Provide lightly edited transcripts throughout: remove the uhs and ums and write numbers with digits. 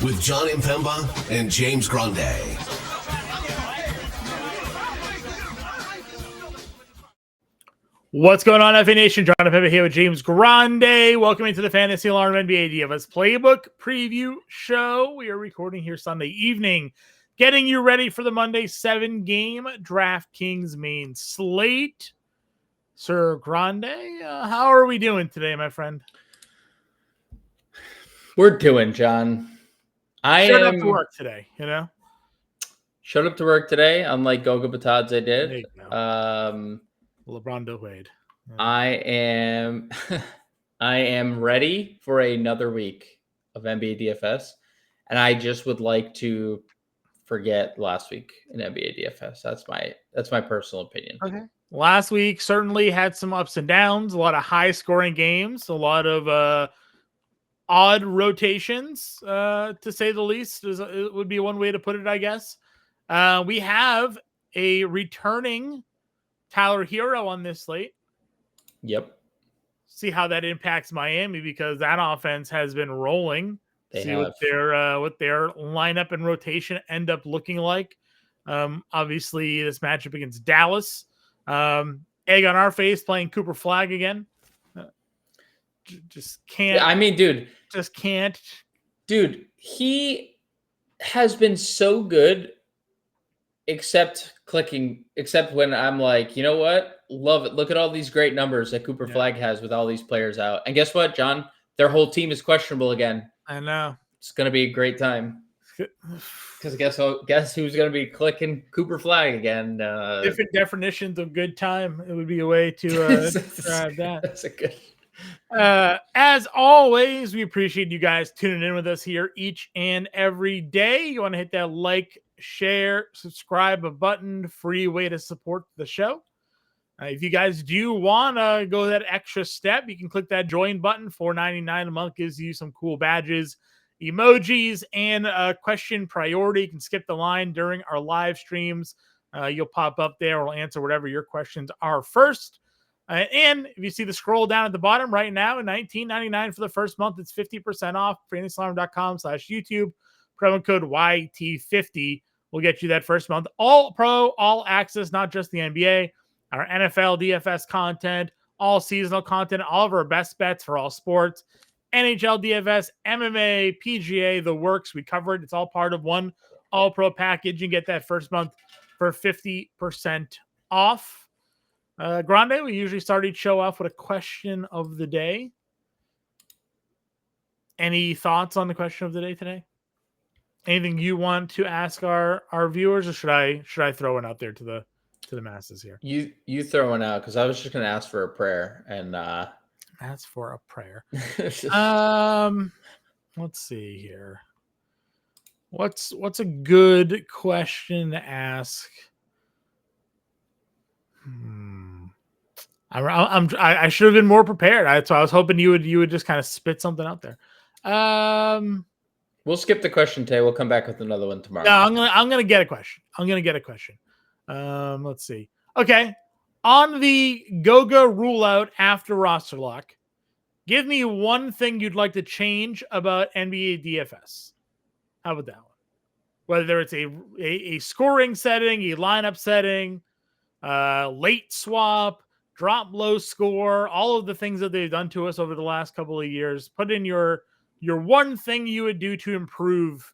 with Jon Impemba and James Grande. What's going on, FA Nation? Jon Impemba here with James Grande. Welcome into the Fantasy Alarm NBA DFS Playbook Preview Show. We are recording here Sunday evening, getting you ready for the Monday 7-game DraftKings main slate. Sir Grande, how are we doing today, my friend? We're doing, John. Showed up to work today, you know? Showed up to work today, unlike Goga Batads I did. LeBron Wade. Yeah. I am ready for another week of NBA DFS, and I just would like to forget last week in NBA DFS. That's my personal opinion. Okay. Last week certainly had some ups and downs, a lot of high-scoring games, a lot of odd rotations, to say the least. It would be one way to put it, I guess. We have a returning Tyler Hero on this slate. Yep. See how that impacts Miami, because that offense has been rolling. What their lineup and rotation end up looking like. Obviously, this matchup against Dallas. Egg on our face playing Cooper Flag again. Just can't. Yeah, I mean, dude. Just can't. Dude, he has been so good, except when I'm like, you know what? Love it. Look at all these great numbers that Cooper Flag has with all these players out. And guess what, John? Their whole team is questionable again. I know. It's going to be a great time. Because guess who's going to be clicking Cooper Flag again? Different definitions of good time. It would be a way to describe that. That's a good. As always, we appreciate you guys tuning in with us here each and every day. You want to hit that like, share, subscribe button, free way to support the show. If you guys do want to go that extra step, you can click that join button. $4.99 a month gives you some cool badges, emojis, and question priority. You can skip the line during our live streams. You'll pop up there. We'll answer whatever your questions are first. And if you see the scroll down at the bottom right now, $19.99 for the first month, it's 50% off. FantasyAlarm.com/YouTube. Promo code YT50 will get you that first month. All pro, all access, not just the NBA. Our NFL DFS content, all seasonal content, all of our best bets for all sports. NHL DFS, MMA, PGA, the works. We cover it. It's all part of one all pro package. You get that first month for 50% off. Grande, we usually start each show off with a question of the day. Any thoughts on the question of the day today? Anything you want to ask our viewers, or should I throw it out there to the masses here? You throw one out, because I was just going to ask for a prayer, and ask for a prayer. Let's see here. What's a good question to ask? I should have been more prepared. So I was hoping you would just kind of spit something out there. We'll skip the question today. We'll come back with another one tomorrow. No, I'm gonna get a question. Let's see. Okay, on the Goga rule out after roster lock, give me one thing you'd like to change about NBA DFS. How about that one? Whether it's a scoring setting, a lineup setting, late swap, drop low score, all of the things that they've done to us over the last couple of years. Put in your one thing you would do to improve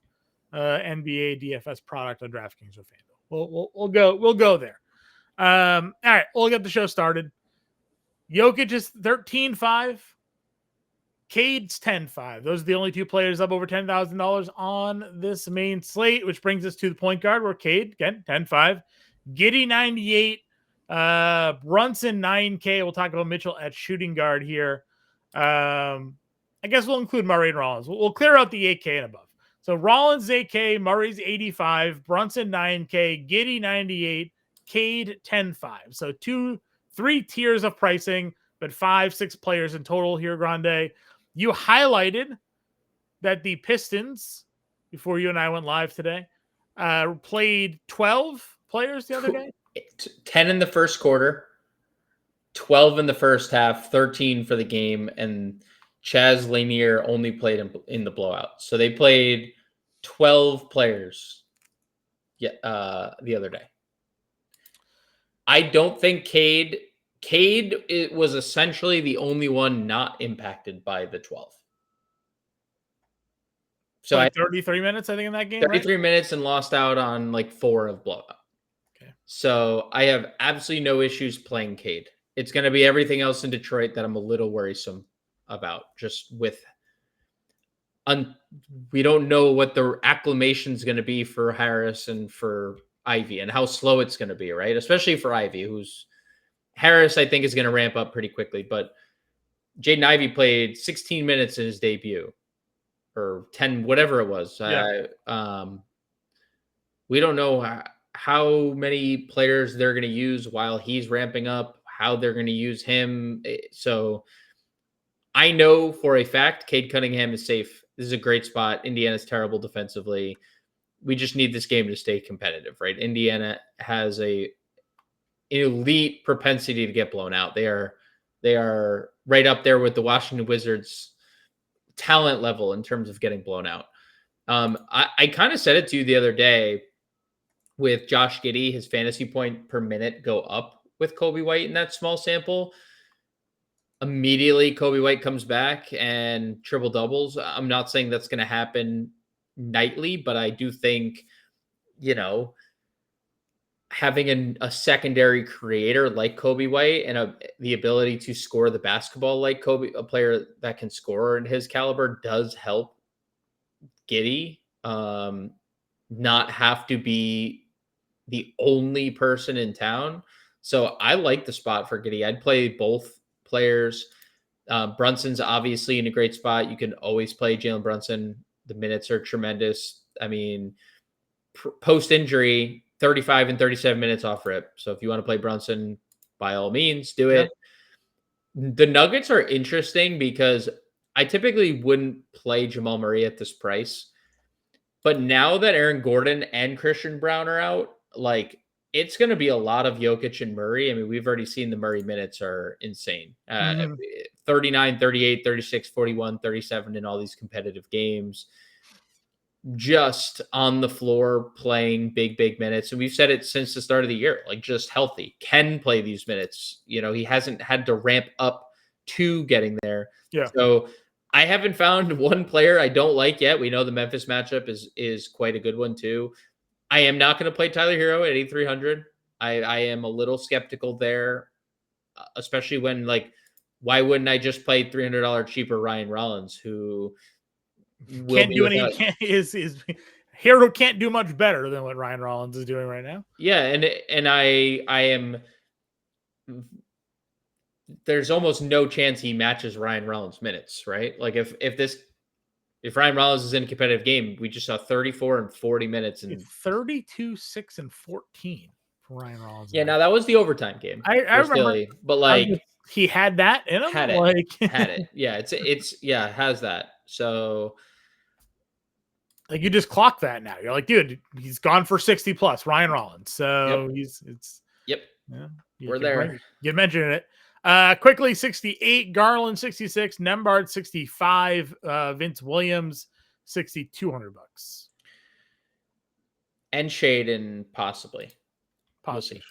NBA DFS product on DraftKings or FanDuel. We'll go there. All right, we'll get the show started. Jokic is 13.5. Cade's 10.5. Those are the only two players up over $10,000 on this main slate, which brings us to the point guard, where Cade, again, 10.5. Giddy 98. Brunson 9K. We'll talk about Mitchell at shooting guard here. I guess we'll include Murray and Rollins. We'll clear out the 8K and above. So Rollins 8K, Murray's 85, Brunson 9K, Giddy 98, Cade 10.5. So 3 tiers of pricing, but 5-6 players in total here, Grande. You highlighted that the Pistons, before you and I went live today, played 12 players the other day. 10 in the first quarter, 12 in the first half, 13 for the game, and Chaz Lanier only played in the blowout. So they played 12 players the other day. I don't think Cade it was essentially the only one not impacted by the 12. So like 33 minutes, I think, in that game, 33 right? minutes and lost out on like 4 of blowout. Okay. So I have absolutely no issues playing Cade. It's going to be everything else in Detroit that I'm a little worrisome about, just with we don't know what the acclimation is going to be for Harris and for Ivy and how slow it's going to be, right? Especially for Ivy, who's Harris, I think, is going to ramp up pretty quickly. But Jaden Ivey played 16 minutes in his debut, or 10, whatever it was. Yeah. We don't know how many players they're going to use while he's ramping up, how they're going to use him. So I know for a fact Cade Cunningham is safe. This is a great spot. Indiana's terrible defensively. We just need this game to stay competitive, right? Indiana has a elite propensity to get blown out. They are right up there with the Washington Wizards talent level in terms of getting blown out. I kind of said it to you the other day with Josh Giddey, his fantasy point per minute go up with Kobe White in that small sample. Immediately, Kobe White comes back and triple doubles. I'm not saying that's going to happen nightly, but I do think, having a secondary creator like Kobe White and the ability to score the basketball like Kobe, a player that can score in his caliber, does help Giddey not have to be the only person in town. So I like the spot for Giddey. I'd play both players. Brunson's obviously in a great spot. You can always play Jalen Brunson. The minutes are tremendous. I mean, post-injury, 35 and 37 minutes off rip. So if you want to play Brunson, by all means, do it. The Nuggets are interesting because I typically wouldn't play Jamal Murray at this price. But now that Aaron Gordon and Christian Brown are out, like, it's going to be a lot of Jokic and Murray. I mean, we've already seen the Murray minutes are insane. 39, 38, 36, 41, 37 in all these competitive games. Just on the floor playing big minutes. And we've said it since the start of the year, like, just healthy, can play these minutes. He hasn't had to ramp up to getting there. Yeah. So I haven't found one player I don't like yet. We know the Memphis matchup is quite a good one too. I am not going to play Tyler Hero at 8,300. I am a little skeptical there, especially when, like, why wouldn't I just play $300 cheaper Ryan Rollins, who can't do any is Hero can't do much better than what Ryan Rollins is doing right now. Yeah, and I am. There's almost no chance he matches Ryan Rollins' minutes, right? Like, if Ryan Rollins is in a competitive game, we just saw 34 and 40 minutes and 32, 6 and 14 for Ryan Rollins. Yeah, now that was the overtime game. I remember, silly, but like, he had that in him. Had it. Like, had it. Yeah, it has that. So, like, you just clock that now. You're like, dude, he's gone for 60 plus Ryan Rollins. So Yep. Yeah, We're there. You mentioned it. Quickly 68, Garland 66, Nembhard 65, Vince Williams $6,200. And Shaden possibly. We'll see.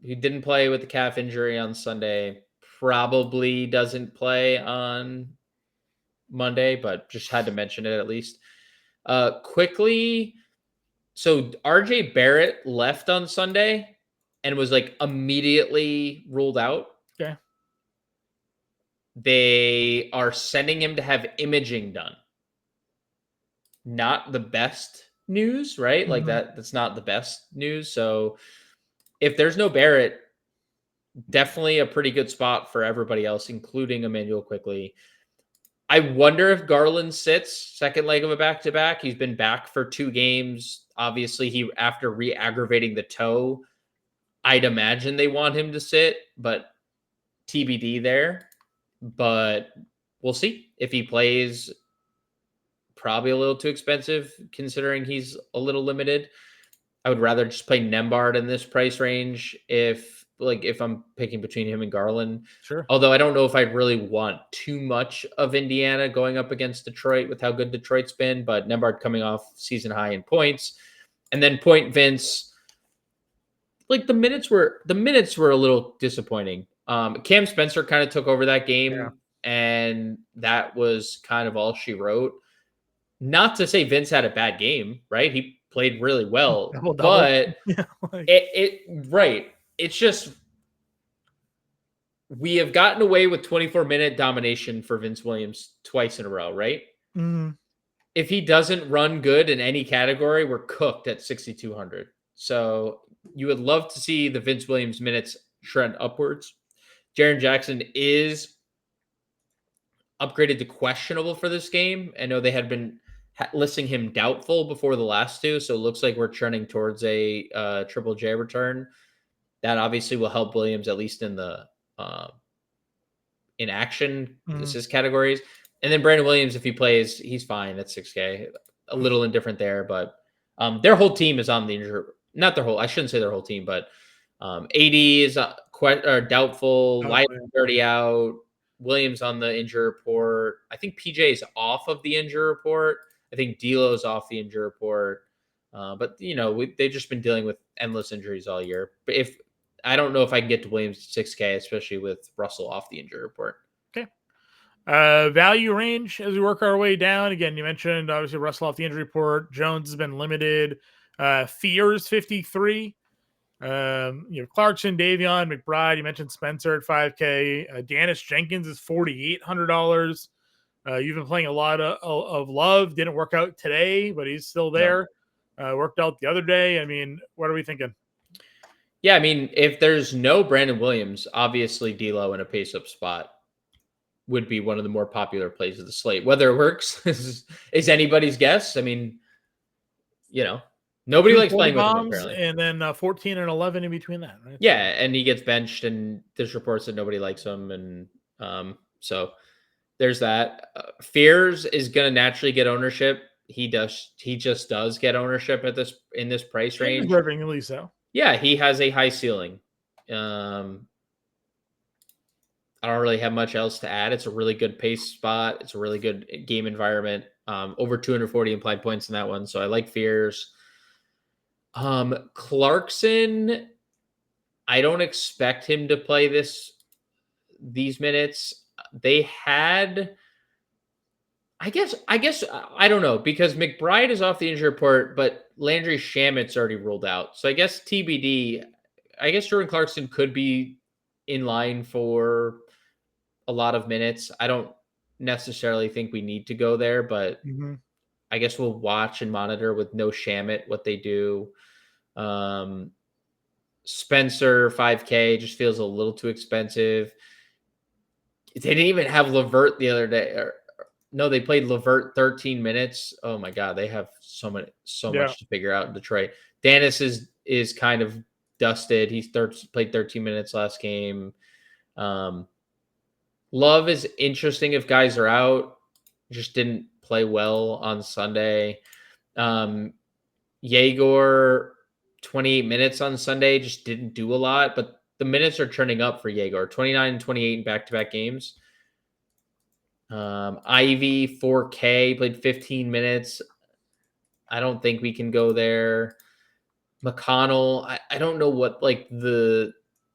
He didn't play with the calf injury on Sunday. Probably doesn't play on Monday, but just had to mention it at least. Quickly, so RJ Barrett left on Sunday and was, like, immediately ruled out. Okay. They are sending him to have imaging done. Not the best news, right? Like, that's not the best news. So if there's no Barrett, definitely a pretty good spot for everybody else, including Emmanuel Quickly. I wonder if Garland sits second leg of a back-to-back. He's been back for 2 games. Obviously, after re-aggravating the toe, I'd imagine they want him to sit, but TBD there. But we'll see if he plays. Probably a little too expensive considering he's a little limited. I would rather just play Nembhard in this price range if if I'm picking between him and Garland. Sure. Although I don't know if I really want too much of Indiana going up against Detroit with how good Detroit's been, but Nembhard coming off season high in points. And then Point Vince, like the minutes were a little disappointing. Cam Spencer kind of took over that game, and that was kind of all she wrote. Not to say Vince had a bad game, right? He played really well, Double. but Yeah, it's just we have gotten away with 24-minute domination for Vince Williams twice in a row, right? Mm. If he doesn't run good in any category, we're cooked at 6,200. So you would love to see the Vince Williams minutes trend upwards. Jaren Jackson is upgraded to questionable for this game. I know they had been listing him doubtful before the last two, so it looks like we're trending towards a Triple J return. That obviously will help Williams at least in the in action assist categories. And then Brandon Williams, if he plays, he's fine at 6K. A little indifferent there, but their whole team is on the injury. Not their whole. I shouldn't say their whole team, but AD is doubtful. Light already out. Williams on the injury report. I think PJ is off of the injury report. I think D'Lo's off the injury report. But they've just been dealing with endless injuries all year. But I don't know if I can get to Williams 6K, especially with Russell off the injury report. Okay. Value range as we work our way down. Again, you mentioned obviously Russell off the injury report. Jones has been limited. Fears 53. Clarkson, Davion, McBride. You mentioned Spencer at 5K. Dennis Jenkins is $4,800. You've been playing a lot of Love. Didn't work out today, but he's still there. No. Worked out the other day. I mean, what are we thinking? Yeah, I mean, if there's no Brandon Williams, obviously D'Lo in a pace-up spot would be one of the more popular plays of the slate. Whether it works is anybody's guess. I mean, nobody likes playing with him, apparently. And then 14 and 11 in between that, right? Yeah, and he gets benched, and there's reports that nobody likes him, and so there's that. Fears is going to naturally get ownership. He just does get ownership in this price range. Deservingly so. Yeah, he has a high ceiling. I don't really have much else to add. It's a really good pace spot. It's a really good game environment. Over 240 implied points in that one. So I like Fears. Clarkson, I don't expect him to play these minutes. They had, I guess I don't know, because McBride is off the injury report, but Landry Shamit's already ruled out. So I guess TBD. I guess Jordan Clarkson could be in line for a lot of minutes. I don't necessarily think we need to go there, but I guess we'll watch and monitor with no Shamit what they do. Spencer 5K just feels a little too expensive. They didn't even have Levert the other day. No, they played Levert 13 minutes. Oh my God, they have so much to figure out in Detroit. Dennis is kind of dusted. He's played 13 minutes last game. Love is interesting if guys are out. Just didn't play well on Sunday. Yegor, 28 minutes on Sunday, just didn't do a lot, but the minutes are trending up for Yegor. 29 and 28 in back-to-back games. Ivy 4K played 15 minutes. I don't think we can go there. McConnell, I don't know what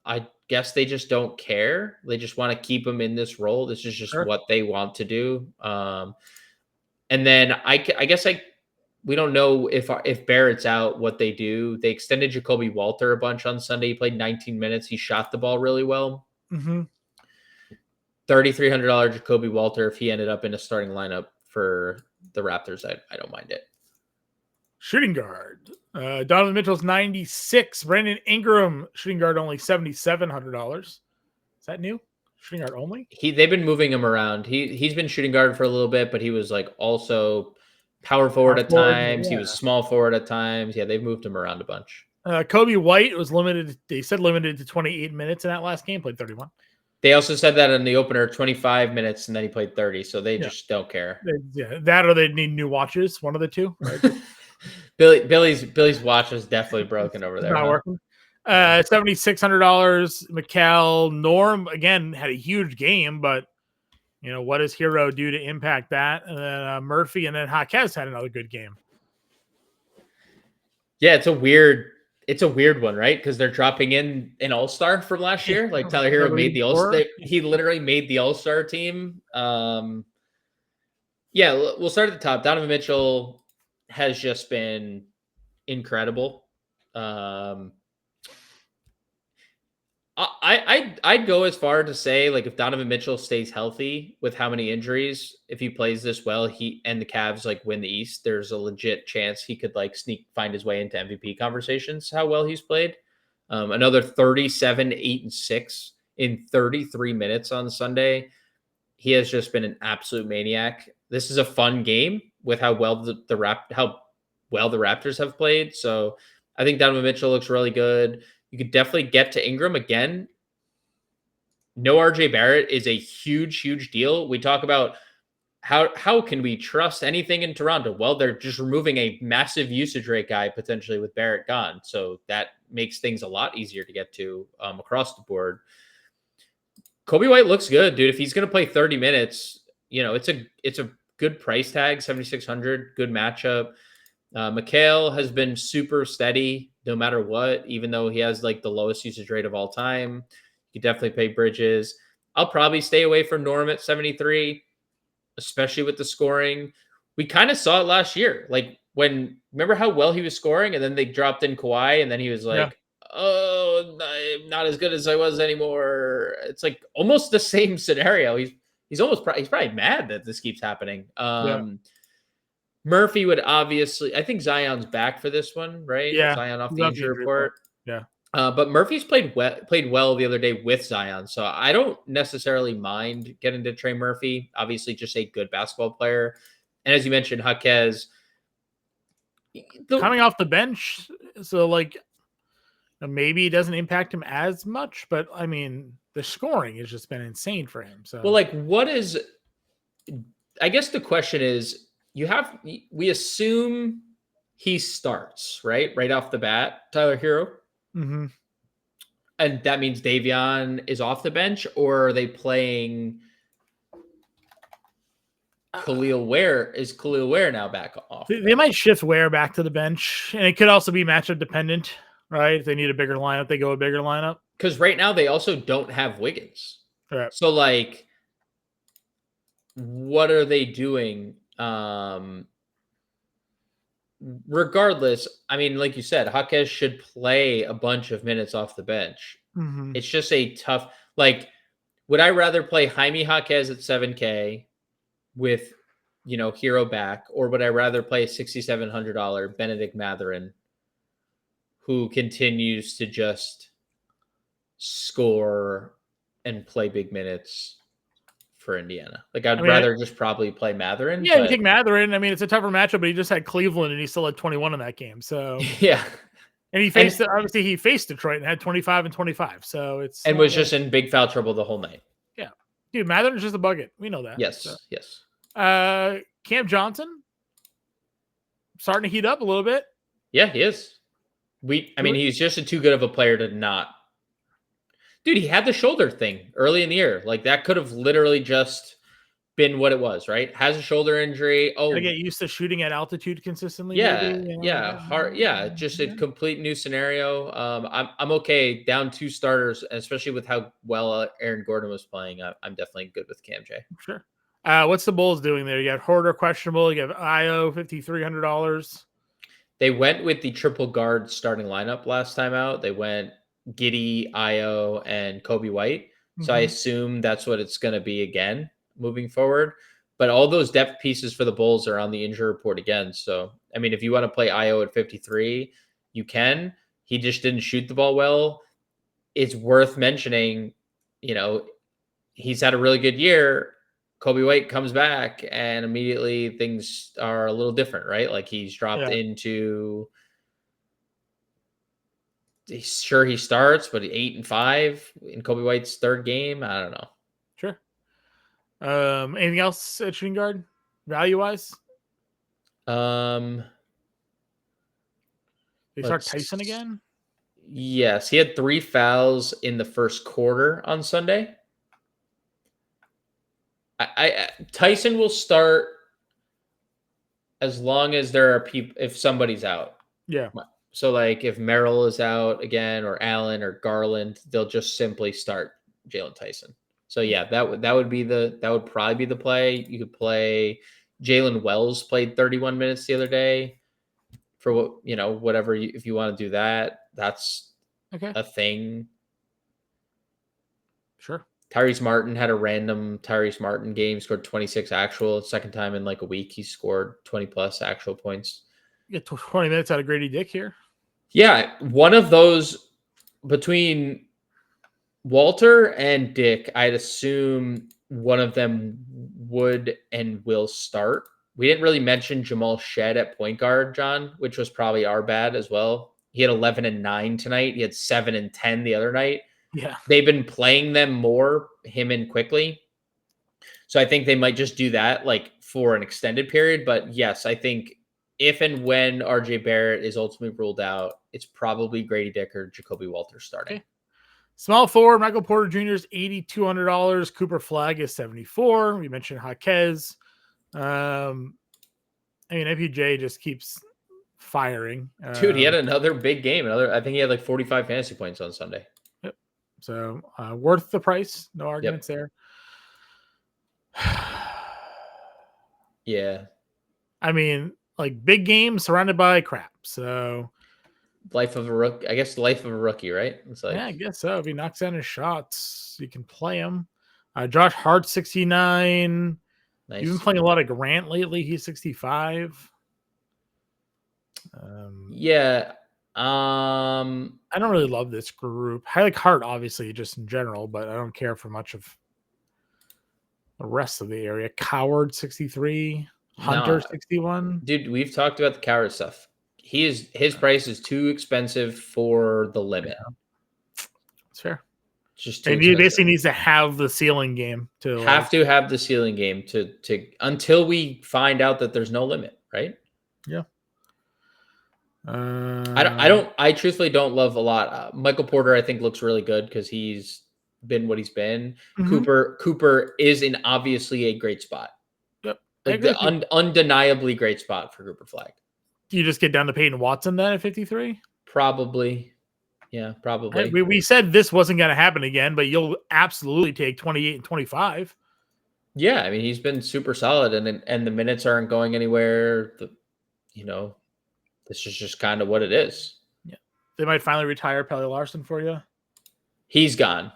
I guess they just don't care. They just want to keep him in this role. This is just what they want to do. And then I guess we don't know if Barrett's out, what they do. They extended Jacoby Walter a bunch on Sunday. He played 19 minutes. He shot the ball really well. $3,300 Jacoby Walter. If he ended up in a starting lineup for the Raptors, I don't mind it. Shooting guard. Donovan Mitchell's 96. Brandon Ingram, shooting guard, only $7,700. Is that new? Shooting guard only? They've been moving him around. He's been shooting guard for a little bit, but he was also power forward at times. Yeah. He was small forward at times. Yeah, they've moved him around a bunch. Kobe White was limited. They said limited to 28 minutes in that last game. Played 31. They also said that in the opener, 25 minutes, and then he played 30. So they just don't care. That or they need new watches. One of the two. Right? Billy's watch is definitely broken over there. Not working. $7,600. Mikal Norm again had a huge game, but what does Hero do to impact that? And then Murphy and then Jaquez had another good game. Yeah, it's a weird one, right? Because they're dropping in an all-star from last year. Like Tyler Hero made the all-star. He literally made the all-star team. Yeah, we'll start at the top. Donovan Mitchell has just been incredible. I'd go as far to say, like, if Donovan Mitchell stays healthy with how many injuries, if he plays this well, he and the Cavs like win the East, there's a legit chance he could like find his way into MVP conversations. How well he's played. Another 37, 8, and 6 in 33 minutes on Sunday. He has just been an absolute maniac. This is a fun game with how well the Raptors have played. So I think Donovan Mitchell looks really good. You could definitely get to Ingram again. No RJ Barrett is a huge, huge deal. We talk about how can we trust anything in Toronto? Well, they're just removing a massive usage rate guy potentially with Barrett gone. So that makes things a lot easier to get to across the board. Kobe White looks good, dude. If he's going to play 30 minutes, it's a good price tag, 7,600, good matchup. Mikal has been super steady no matter what, even though he has like the lowest usage rate of all time. You could definitely pay Bridges. I'll probably stay away from Norm at 73, especially with the scoring. We kind of saw it last year. Like remember how well he was scoring and then they dropped in Kawhi and then he was like, oh, I'm not as good as I was anymore. It's like almost the same scenario. He's probably mad that this keeps happening. Murphy would obviously, I think Zion's back for this one, right? Yeah. Zion off the injury report. Yeah. But Murphy's played well the other day with Zion. So I don't necessarily mind getting to Trey Murphy. Obviously just a good basketball player. And as you mentioned, Jaquez. Coming off the bench. So like maybe it doesn't impact him as much, but I mean, the scoring has just been insane for him. So well, like I guess the question is, we assume he starts, right off the bat, Tyler Hero. Mm-hmm. And that means Davion is off the bench, or are they playing Khalil Ware? Is Khalil Ware now back off? They might shift Ware back to the bench, and it could also be matchup dependent, right? If they need a bigger lineup, they go a bigger lineup. Because right now they also don't have Wiggins. Right. So like, what are they doing? Regardless, I mean, like you said, Jaquez should play a bunch of minutes off the bench. Mm-hmm. It's just a tough, like, would I rather play Jaime Jaquez at 7K with, Hero back, or would I rather play $6,700 Benedict Mathurin, who continues to just score and play big minutes for Indiana? Like, I'd rather just probably play Mathurin. Yeah, you take Mathurin. I mean, it's a tougher matchup, but he just had Cleveland and he still had 21 in that game. So yeah. And he faced obviously he faced Detroit and had 25 and 25. So it's was just in big foul trouble the whole night. Yeah. Dude, Mathurin's just a bucket. We know that. Yes. So. Yes. Cam Johnson starting to heat up a little bit. Yeah, he is. He's just too good of a player to not. Dude, he had the shoulder thing early in the year. Like, that could have literally just been what it was, right? Has a shoulder injury. Oh, gotta get used to shooting at altitude consistently. Yeah, maybe, hard. Yeah, just a complete new scenario. I'm okay down 2 starters, especially with how well Aaron Gordon was playing. I'm definitely good with Cam J. Sure. What's the Bulls doing there? You got Horder questionable. You have Io $5,300. They went with the triple guard starting lineup last time out. They went Giddey, Io, and Kobe White. So I assume that's what it's going to be again moving forward. But all those depth pieces for the Bulls are on the injury report again. So, I mean, if you want to play Io at 53, you can. He just didn't shoot the ball well. It's worth mentioning, he's had a really good year. Kobe White comes back and immediately things are a little different, right? Like, he's dropped into, sure he starts, but 8 and 5 in Kobe White's 3rd game. I don't know. Sure. Anything else at shooting guard value wise? They start Tyson again? Yes, he had 3 fouls in the first quarter on Sunday. Tyson will start as long as there are people, if somebody's out. Yeah. So like if Merrill is out again, or Allen or Garland, they'll just simply start Jalen Tyson. So yeah, that would probably be the play. You could play Jalen Wells, played 31 minutes the other day for whatever if you want to do that, that's Okay. a thing. Sure. Tyrese Martin had a random Tyrese Martin game, scored 26 actual. Second time in like a week he scored 20 plus actual points. Get 20 minutes out of Grady Dick here. Yeah, one of those between Walter and Dick, I'd assume one of them would and will start. We didn't really mention Jamal Shed at point guard, John, which was probably our bad as well. He had 11 and 9 tonight. He had 7 and 10 the other night. Yeah. They've been playing them more, him and Quickly. So I think they might just do that like for an extended period. But yes, I think if and when RJ Barrett is ultimately ruled out, it's probably Grady Dick or Jacoby Walters starting. Okay. Small forward, Michael Porter Jr. is $8,200. Cooper Flag is $74. We mentioned Jaquez. MPJ just keeps firing. Dude, he had another big game. I think he had like 45 fantasy points on Sunday. Yep. So worth the price. No arguments there. Yeah. I mean, like big game surrounded by crap. So life of a rookie, I guess. Life of a rookie, right? It's like, yeah, I guess so. If he knocks down his shots, you can play him. Josh Hart 69. nice. You've been playing a lot of Grant lately. He's 65. Yeah. I don't really love this group. I like Hart, obviously, just in general, but I don't care for much of the rest of the area. Coward 63. Hunter 61. Dude, we've talked about the Coward stuff. His price is too expensive for the limit. Yeah. It's fair. Just and he basically needs to have the ceiling game to have the ceiling game to until we find out that there's no limit, right? Yeah. I truthfully don't love a lot. Michael Porter, I think, looks really good because he's been what he's been. Mm-hmm. Cooper is in obviously a great spot. Yep. Like the undeniably great spot for Cooper Flag. Do you just get down to Peyton Watson then at 53? Probably. Yeah, probably. We said this wasn't going to happen again, but you'll absolutely take 28 and 25. Yeah, I mean, he's been super solid, and the minutes aren't going anywhere. This is just kind of what it is. Yeah, they might finally retire Pelle Larsson for you. He's gone,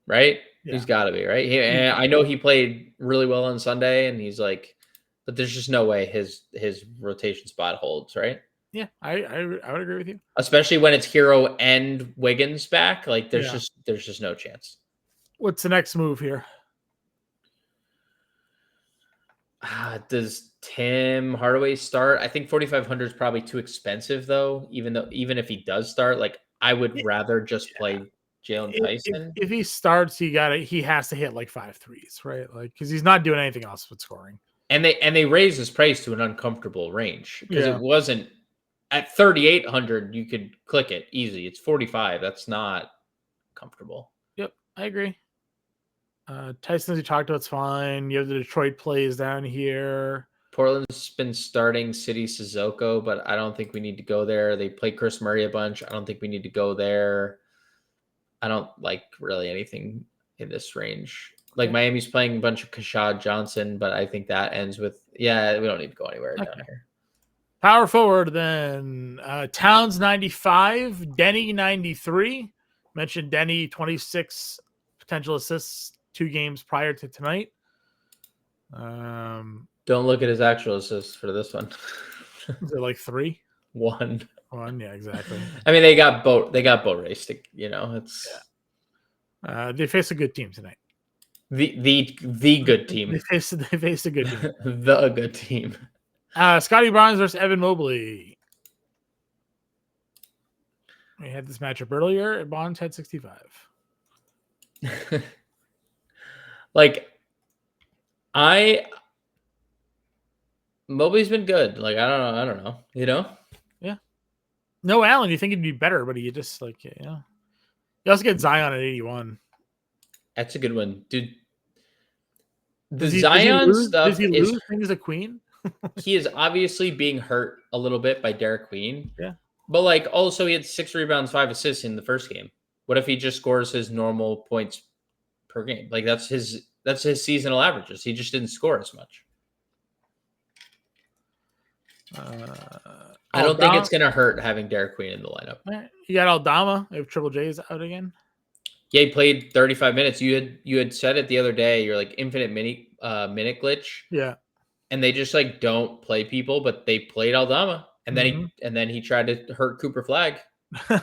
right? Yeah. He's got to be, right? And I know he played really well on Sunday, and he's like, but there's just no way his rotation spot holds, right? Yeah, I would agree with you. Especially when it's Hero and Wiggins back, like there's just no chance. What's the next move here? Does Tim Hardaway start? I think 4,500 is probably too expensive, though. Even if he does start, like I would rather just play Jalen Tyson. If he starts, he has to hit like 5 threes, right? Like because he's not doing anything else but scoring. And they raised his price to an uncomfortable range because it wasn't at 3,800. You could click it easy. It's 45. That's not comfortable. Yep, I agree. Tyson, as you talked about, it's fine. You have the Detroit plays down here. Portland's been starting City Sissoko, but I don't think we need to go there. They play Chris Murray a bunch. I don't think we need to go there. I don't like really anything in this range. Like Miami's playing a bunch of Kashad Johnson, but I think that ends with, we don't need to go anywhere down here. Power forward then. Towns 95, Denny 93. Mentioned Denny 26 potential assists 2 games prior to tonight. Don't look at his actual assists for this one. Is it like 3? 1. 1, yeah, exactly. I mean, they got boat raced. It's they face a good team tonight. The good team. They face a good team. The good team. Scotty Barnes versus Evan Mobley. We had this matchup earlier. Barnes had 65. Mobley's been good. Like I don't know. Yeah. No Allen, you think he'd be better, but he just like, you know. You also get Zion at 81. That's a good one, dude. The Does he Zion lose? Does stuff he is lose things a queen? he is obviously being hurt a little bit by Derek Queen. Yeah. But like also he had 6 rebounds, 5 assists in the first game. What if he just scores his normal points per game? Like that's his seasonal averages. He just didn't score as much. I don't think it's gonna hurt having Derek Queen in the lineup. You got Aldama if Triple J is out again. Yeah, he played 35 minutes. You had said it the other day. You're like infinite minute glitch. Yeah. And they just like don't play people, but they played Aldama. And then he tried to hurt Cooper Flag. I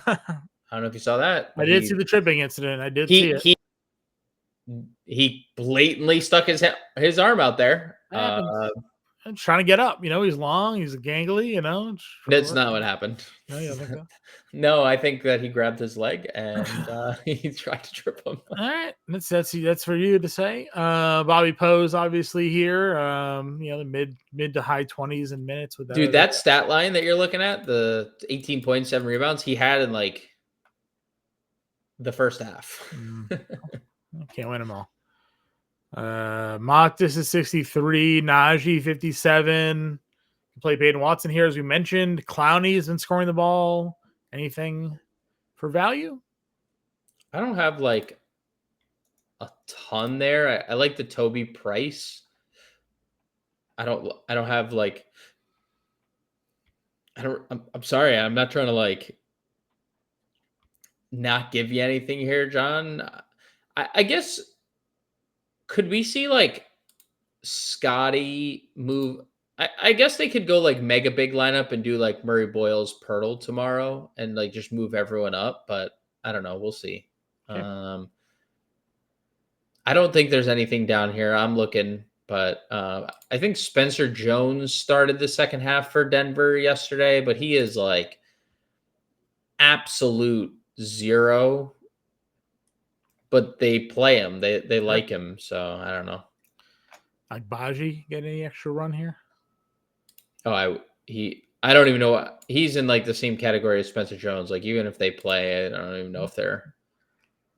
don't know if you saw that. I did see the tripping incident. I did see it. He blatantly stuck his arm out there. Trying to get up. You know, he's long. He's gangly. You know. That's not what happened. No, you don't think so? No, I think that he grabbed his leg and he tried to trip him. All right, that's for you to say. Bobby Poe's obviously here. You know, the mid to high 20s in minutes with that. Dude, that stat line that you're looking at, the 18.7 rebounds he had in like the first half. Can't win them all. Moctis is 63, Najee 57. Play Peyton Watson here, as we mentioned. Clowney has been scoring the ball. Anything for value? I don't have like a ton there. I like the Toby Price. I don't have like I'm sorry, I'm not trying to like not give you anything here, John. I guess could we see like Scotty move? I guess they could go like mega big lineup and do like Murray Boyles Pirtle tomorrow and like just move everyone up, but I don't know. We'll see. Okay. I don't think there's anything down here. I'm looking, but I think Spencer Jones started the second half for Denver yesterday, but he is like absolute zero. But they play him. They like him, so I don't know. Like Baji get any extra run here? Oh, I don't even know what he's in like the same category as Spencer Jones. Like even if they play, I don't even know if they're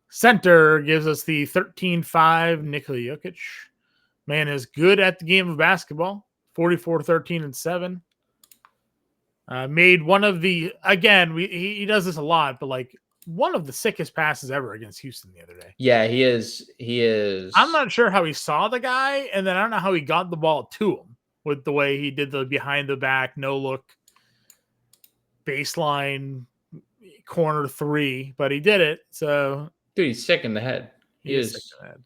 center gives us the 13-5 Nikola Jokic. Man is good at the game of basketball. 44, 13, and 7. Made one of the he does this a lot, but like one of the sickest passes ever against Houston the other day. Yeah, he is. I'm not sure how he saw the guy, and then I don't know how he got the ball to him with the way he did the behind the back, no look, baseline, corner 3, but he did it. So, dude, he's sick in the head. He is sick in the head.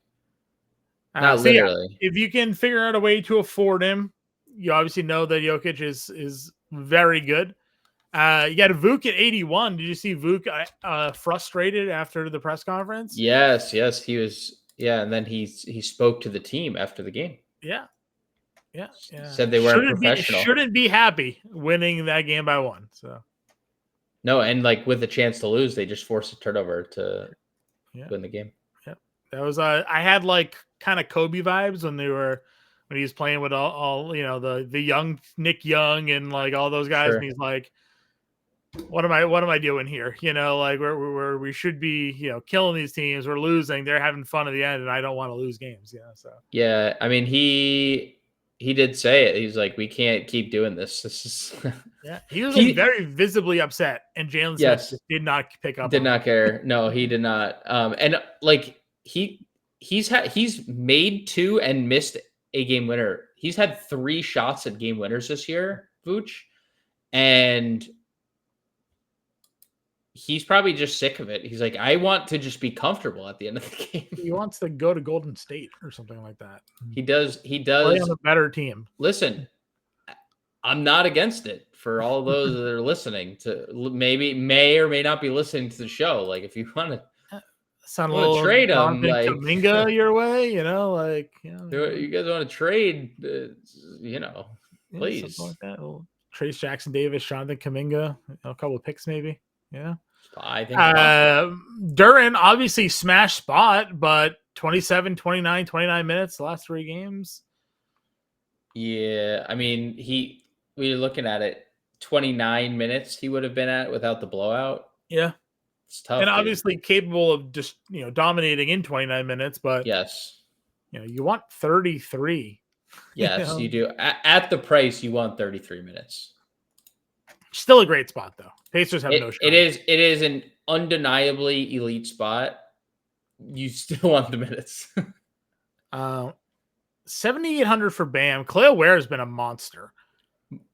Not literally. Yeah, if you can figure out a way to afford him, you obviously know that Jokic is very good. You got Vuk at 81. Did you see Vuk frustrated after the press conference? Yes, he was. Yeah, and then he spoke to the team after the game. Yeah. Said they weren't professional. Shouldn't be happy winning that game by 1. So no, and like with a chance to lose, they just forced a turnover to win the game. Yeah, that was I had like kind of Kobe vibes when he was playing with all you know the young Nick Young and like all those guys, and he's like, what am I doing here? You know, like where we should be, you know, killing these teams. We're losing. They're having fun at the end, and I don't want to lose games. You know, so yeah, I mean he did say it. He's like, we can't keep doing this. This is yeah. He was like very visibly upset, and Jalen Smith did not pick up. Did not care. No, he did not. And like he's made 2 and missed a game winner. He's had 3 shots at game winners this year, Vooch, and he's probably just sick of it. He's like, I want to just be comfortable at the end of the game. He wants to go to Golden State or something like that. He does. Play on a better team. Listen, I'm not against it for all those that are listening to may or may not be listening to the show. Like if you want to trade him, like Kuminga your way, you know, like you guys want to trade, you know, please. Like that. Trace Jackson Davis, Jonathan Kuminga, a couple of picks maybe. Yeah. I think Duran obviously smashed spot, but 27, 29, 29 minutes the last 3 games. Yeah, I mean, we're looking at it 29 minutes he would have been at without the blowout. Yeah. It's tough. And dude. obviously capable of just, dominating in 29 minutes, but Yes. you want 33. Yes, you do. At the price, you want 33 minutes. Still a great spot though. Pacers have no shot. It is an undeniably elite spot. You still want the minutes. 7,800 for Bam. Clay Ware has been a monster.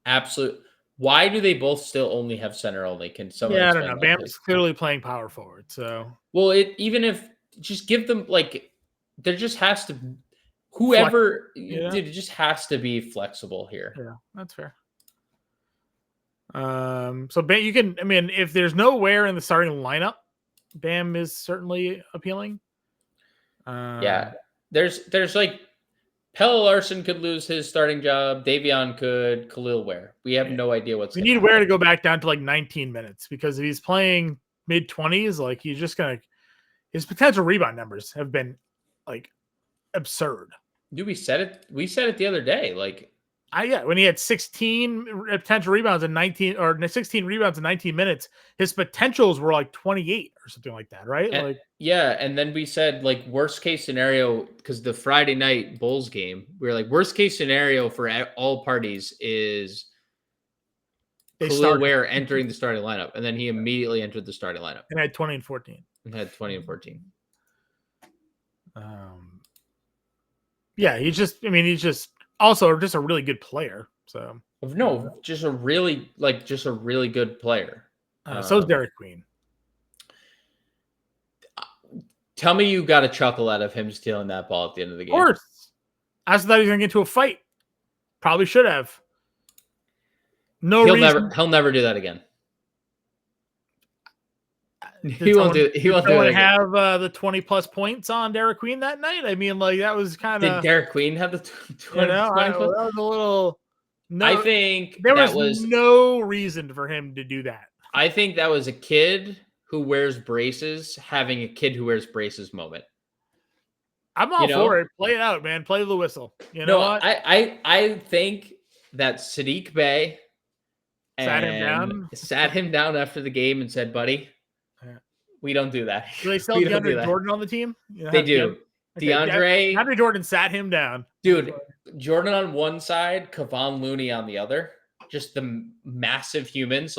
Absolute. Why do they both still only have center only? Can someone? I don't know. Bam's clearly playing power forward. So even if just give them there just has to whoever dude, it just has to be flexible here. Yeah, that's fair. So Bam, you can. I mean, if there's no Ware in the starting lineup, Bam is certainly appealing. Yeah, there's Pelle Larsson could lose his starting job. Davion could. Khalil Ware. We have no idea what's. We need Ware to go back down to 19 minutes because if he's playing mid-20s, he's just gonna. His potential rebound numbers have been absurd. Dude, we said it. We said it the other day. When he had 16 potential rebounds in 19 or 16 rebounds in 19 minutes, his potentials were 28 or something like that, right? And then we said worst case scenario because the Friday night Bulls game, we were worst case scenario for all parties is Khalil Ware entering the starting lineup, and then he immediately entered the starting lineup and had 20 and 14. He's just also just a really good player. So no, just a really good player. So is Derek Queen. Tell me you got a chuckle out of him stealing that ball at the end of the game. Of course. I thought he was going to get into a fight. Probably should have. He'll never do that again. He won't do it. Have the 20 plus points on Derek Queen that night. I mean, that was kind of. Did Derek Queen have the 20? That was a little. No, I think there was no reason for him to do that. I think that was a kid who wears braces having a kid who wears braces moment. I'm all for it. Play it out, man. Play the whistle. You know what? I think that Sadiq Bey sat him down after the game and said, "Buddy, we don't do that." Do they still have DeAndre Jordan on the team? They do. DeAndre Jordan sat him down. Dude, Jordan on one side, Kevon Looney on the other. Just the massive humans.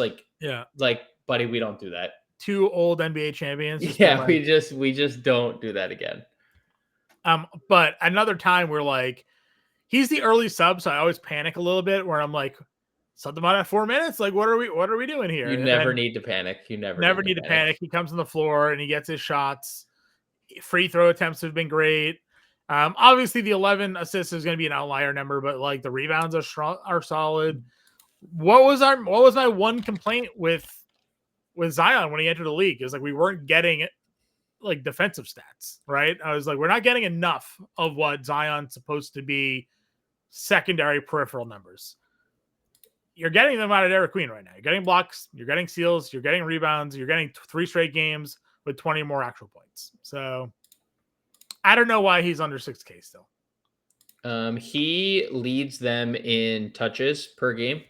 Buddy, we don't do that. 2 old NBA champions. Yeah, we just don't do that again. But another time we're he's the early sub, so I always panic a little bit where I'm sub them out at 4 minutes. What are we doing here? You never need to panic. You never need to panic. He comes on the floor and he gets his shots. Free throw attempts have been great. Obviously the 11 assists is going to be an outlier number, but the rebounds are solid. What was my one complaint with Zion when he entered the league is we weren't getting defensive stats, right? I was we're not getting enough of what Zion's supposed to be secondary peripheral numbers. You're getting them out of Derek Queen right now. You're getting blocks, you're getting steals, you're getting rebounds, you're getting 3 straight games with 20 more actual points. So I don't know why he's under 6K still. He leads them in touches per game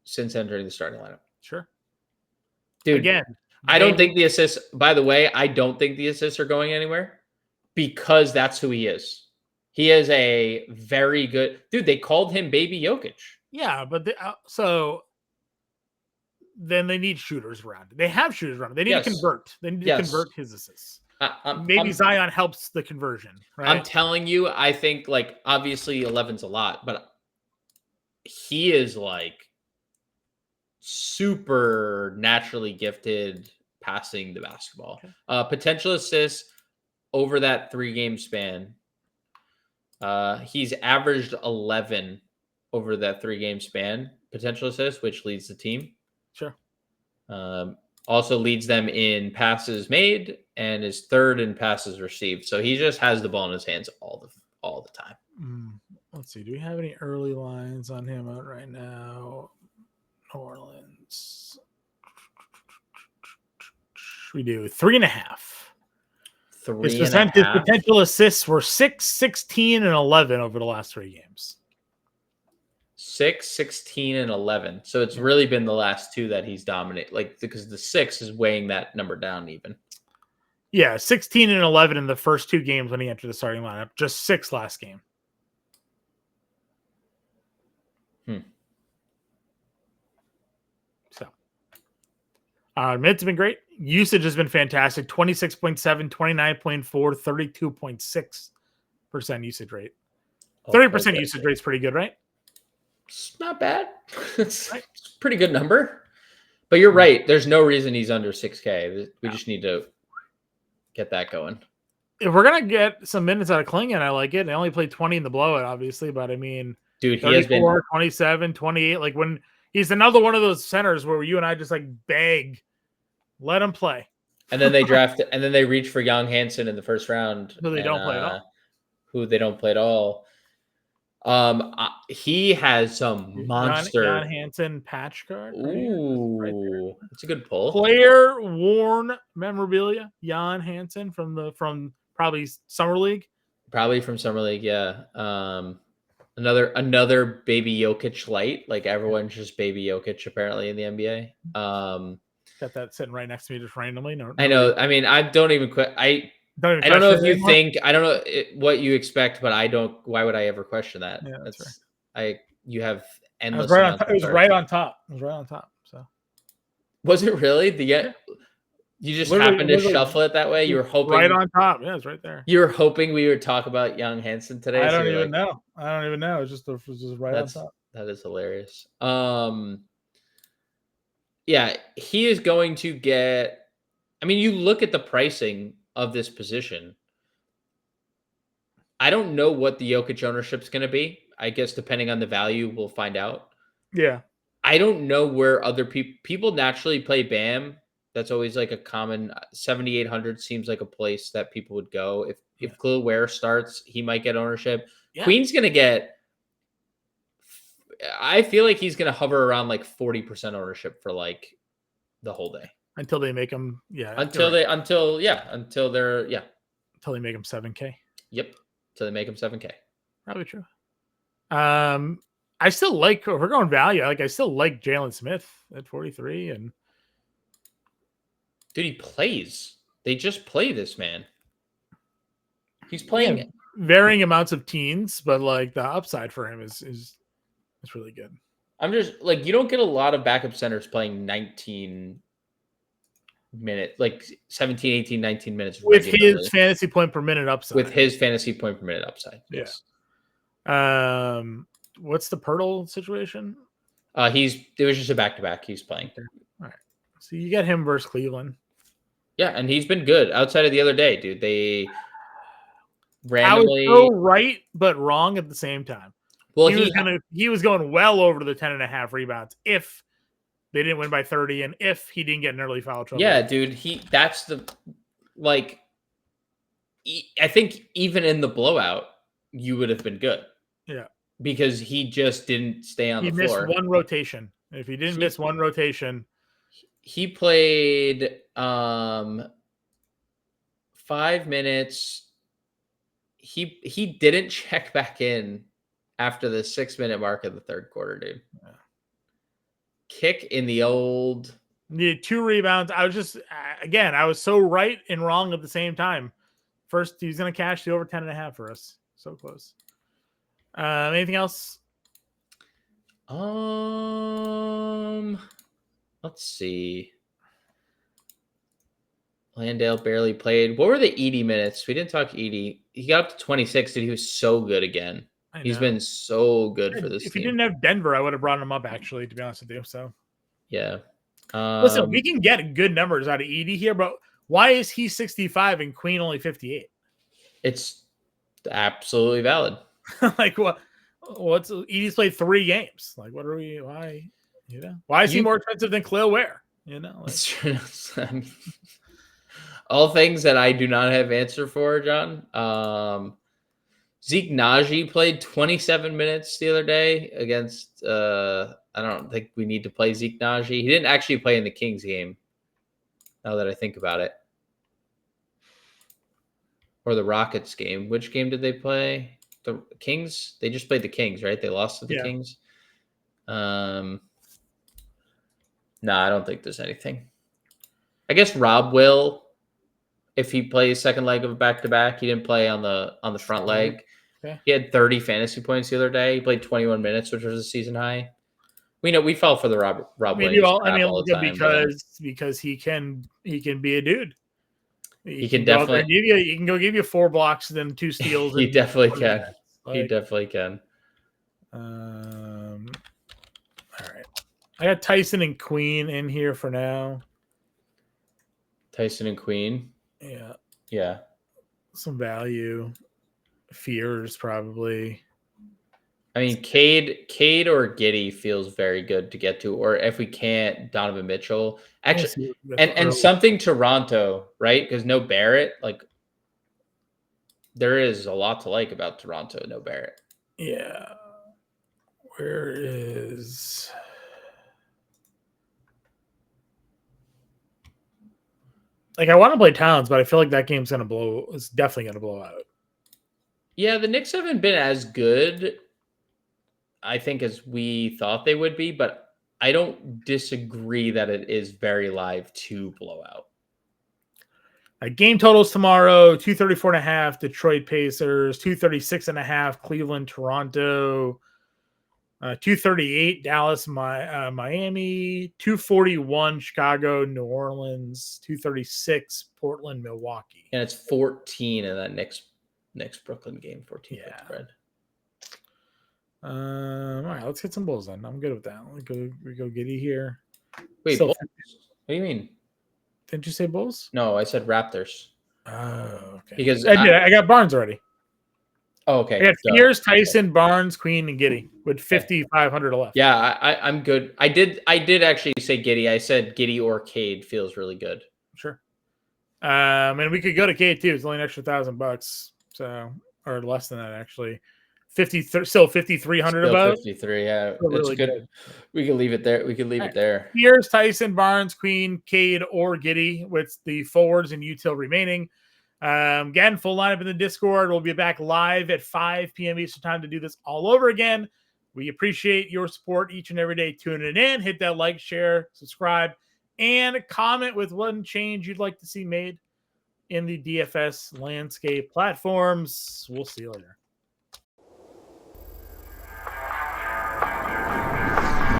since entering the starting lineup. Sure. Dude, again, I don't think the assists, by the way, I don't think the assists are going anywhere because that's who he is. He is a very good dude. They called him Baby Jokic. Yeah, but so then they need shooters around. They have shooters around. They need to convert. They need to convert his assists. Maybe Zion helps the conversion. Right? I'm telling you, I think obviously 11's a lot, but he is super naturally gifted passing the basketball. Okay. Potential assists over that 3-game span. He's averaged 11 over that 3-game span. Potential assists, which leads the team. Sure. Also leads them in passes made and is 3rd in passes received. So he just has the ball in his hands all the time. Let's see. Do we have any early lines on him out right now? New Orleans. We do 3.5. His potential assists were 6, 16, and 11 over the last 3 games. 6, 16, and 11. So it's really been the last two that he's dominated. Like, because the 6 is weighing that number down even. Yeah, 16 and 11 in the first 2 games when he entered the starting lineup. Just 6 last game. So, minutes have been great. Usage has been fantastic. 26.7, 29.4, 32.6% usage rate. 30% usage rate is pretty good, right? It's not bad. It's a pretty good number. But you're right. There's no reason he's under 6K. We just need to get that going. If we're going to get some minutes out of Klingon, I like it. They only played 20 in the blowout, obviously. But, I mean, dude, he has been 27, 28. Like, when he's another one of those centers where you and I just, like, beg, let him play. And then they and then they reach for Jan Hansen in the first round. Who they don't play at all. Who they don't play at all. He has some monster Jan Hansen patch card. Ooh, right, that's a good pull. Player worn memorabilia. Jan Hansen from probably Summer League. Probably from Summer League, yeah. Another baby Jokic light. Like, everyone's just baby Jokic apparently in the NBA. Got that sitting right next to me just randomly. No, I know. I mean, I don't even quit. I don't know if you anymore. I don't know what you expect, but I don't. Why would I ever question that? Yeah, that's right. You have endless. It was right on top. So was it really? You just happened to shuffle it that way. You were hoping right on top. Yeah, it's right there. You were hoping we would talk about Jan Hansen today. I don't even know. It was just right on top. That is hilarious. Yeah, he is going to get. I mean, you look at the pricing of this position. I don't know what the Jokic ownership is going to be. I guess depending on the value, we'll find out. Yeah. I don't know where other people naturally play Bam. That's always like a common 7,800 seems like a place that people would go. If Clue Ware starts, he might get ownership. Yeah. Queen's going to get. I feel like he's going to hover around like 40% ownership for like the whole day until they make him. Yeah. Until they make him 7K. Yep. Until they make him 7K. Probably true. I still like, if we're going value, I still like Jalen Smith at 43. And dude, he plays. They just play this man. He's playing varying amounts of teens, but like the upside for him is really good. I'm just like, you don't get a lot of backup centers playing 19 minutes, like 17, 18, 19 minutes with his fantasy point per minute upside. Yes. What's the Pirtle situation? It was just a back-to-back. He's playing. Okay. All right. So you get him versus Cleveland. Yeah, and he's been good outside of the other day, dude. They randomly. I was so right but wrong at the same time. Well, he was going well over the 10.5 rebounds if they didn't win by 30 and if he didn't get an early foul trouble. Yeah, dude. I think even in the blowout, you would have been good. Yeah. Because he just didn't stay on the floor. He missed one rotation. If he didn't miss one rotation. He played 5 minutes. He didn't check back in after the 6-minute mark of the third quarter, dude. Yeah. Kick in the old. Needed 2 rebounds. I was so right and wrong at the same time. First, he's going to cash the over 10.5 for us. So close. Anything else? Let's see. Landale barely played. What were the Edey minutes? We didn't talk Edey. He got up to 26, and he was so good again. He's been so good for this team. If he didn't have Denver, I would have brought him up, actually, to be honest with you. So, yeah. Listen, we can get good numbers out of Edey here, but why is he 65 and Queen only 58? It's absolutely valid. Like, what's Edey's played 3 games? Like, what are we? Why? Why is he more expensive than Khalil Ware? All things that I do not have answer for, John. Zeke Naji played 27 minutes the other day against. I don't think we need to play Zeke Naji. He didn't actually play in the Kings game. Now that I think about it, or the Rockets game. Which game did they play? The Kings. They just played the Kings, right? They lost to the Kings. No, I don't think there's anything. I guess Rob will if he plays second leg of a back-to-back. He didn't play on the front leg. Okay. He had 30 fantasy points the other day. He played 21 minutes, which was a season high. We know we fall for the Rob Williams crap all the time. Because he can be a dude. He can definitely he can go give you 4 blocks, then 2 steals. He definitely can. Like, He definitely can. All right. I got Tyson and Queen in here for now. Tyson and Queen. Yeah. Yeah. Some value. Fears probably. I mean, Cade or Giddey feels very good to get to, or if we can't, Donovan Mitchell. Actually, and something Toronto, right? Because no Barrett, like there is a lot to like about Toronto. No Barrett. Yeah. Where is? Like I want to play Towns, but I feel like that game's gonna blow. It's definitely gonna blow out. Yeah, the Knicks haven't been as good, I think, as we thought they would be, but I don't disagree that it is very live to blow out. Game totals tomorrow: 234.5 Detroit Pacers, 236.5 Cleveland Toronto, 238 Dallas Miami, 241 Chicago New Orleans, 236 Portland Milwaukee, and it's 14 in that next Brooklyn game. 14 spread. All right, let's hit some Bulls then. I'm good with that. We go Giddey here. Wait, Bulls? What do you mean? Didn't you say Bulls? No, I said Raptors. Oh, okay. Because I got Barnes already. Oh, okay. I got Fears, Tyson, Barnes, Queen, and Giddey with 5,500 left. Yeah, I'm good. I did actually say Giddey. I said Giddey or Cade feels really good. Sure. And we could go to Cade too. It's only an extra $1,000, so or less than that actually. 5,300 about. 53, yeah. Still really good. We can leave it there. We can leave it there. Here's Tyson, Barnes, Queen, Cade, or Giddey with the forwards and util remaining. Again, full lineup in the Discord. We'll be back live at 5 p.m. Eastern time to do this all over again. We appreciate your support each and every day tuning in. Hit that like, share, subscribe, and comment with one change you'd like to see made in the DFS landscape platforms. We'll see you later.